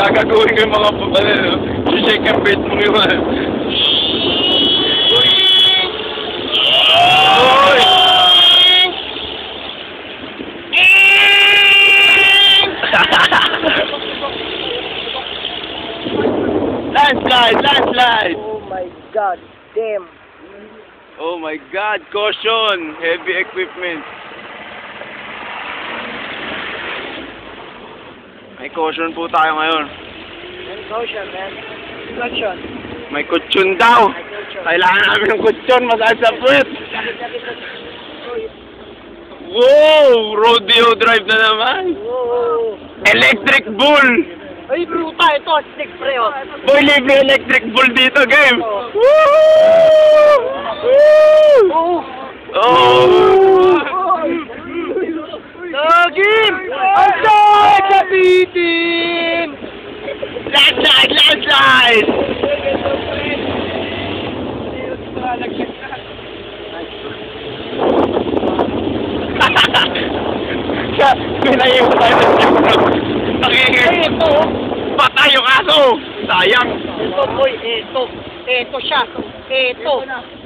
Gagagawin ko yung mga papalala. I-shake ang bait mo yung mga. Oy! Landslide! Landslide! Oh my God, damn. Oh my God! Caution! Heavy equipment. May caution po tayo ngayon. Caution, man. Caution. May kutsyon daw. Kailangan namin ng kutsyon. Masakit sa puwet. Wow! Rodeo drive na naman. Whoa. Electric bull! Ay, bruta. Ito, stick pre, oh. Boy, libre electric bull dito, game! Woo! Oh. Oh! Lagim! Ang sakit sa bitin! Landslide! Landslide! Siya, pinayin ko tayo sa siyempre. Nakingin. Ito. Patay yung aso! Sayang! Ito, boy. Ito. Ito siya. Ito.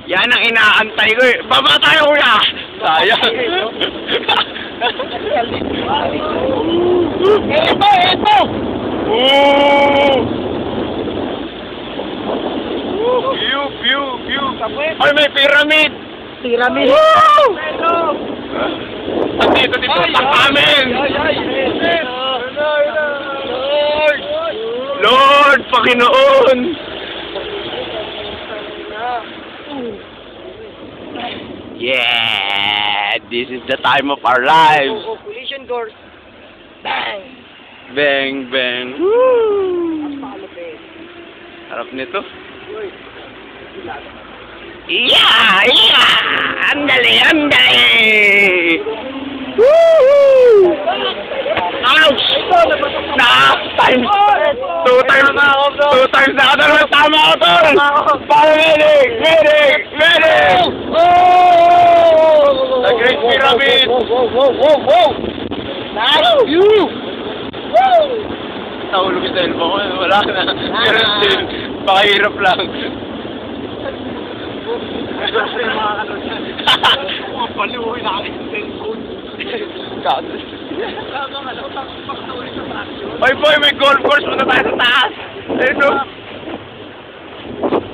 Yan ang inaantay ko eh. Baba tayo, kuya! Sayang! Ito. Ito. Ooh! View, view, view! Ay, may pyramid! Pyramid. Woo! Dito, tak amin! Lord, Panginoon! Yeah! This is the time of our lives! Oh, collision course. Bang! Bang, bang! Woo! Harap nito. Yeah! Yeah! Andale! Andale! Woo! Ouch! Times! Two times na ako naman. Tama ako, tol! Para medic! Medic! Medic! The Great Pyramid! Nice view! Nahulog yung cellphone ko. Wala na. Pero still, pakahirap lang. Paliwoy na akin yung cellphone. Hoy boy, may golf course. Punta tayo sa taas. Ayun o.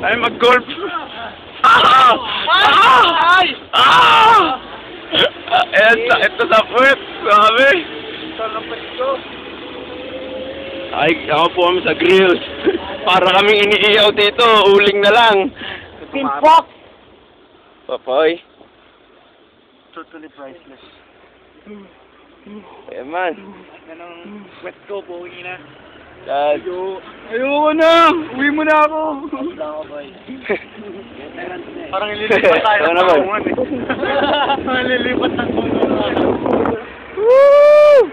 Tayo mag-golf. Ah! Ah! Ah! Ito sa puwet. Sabi. Ay, ako po kami sa grills. Para kaming iniiyaw dito. Uling na lang. Pinpok! Papoy. Totally priceless. Eh man. Ganong wet ko, buhay na. Dad. Ayoko na! Uwi mo na ako! Wala ako, boy. Parang ililipat tayo Ano ng ba? pangungan eh. Parang ililipat ng pangungan. Woo!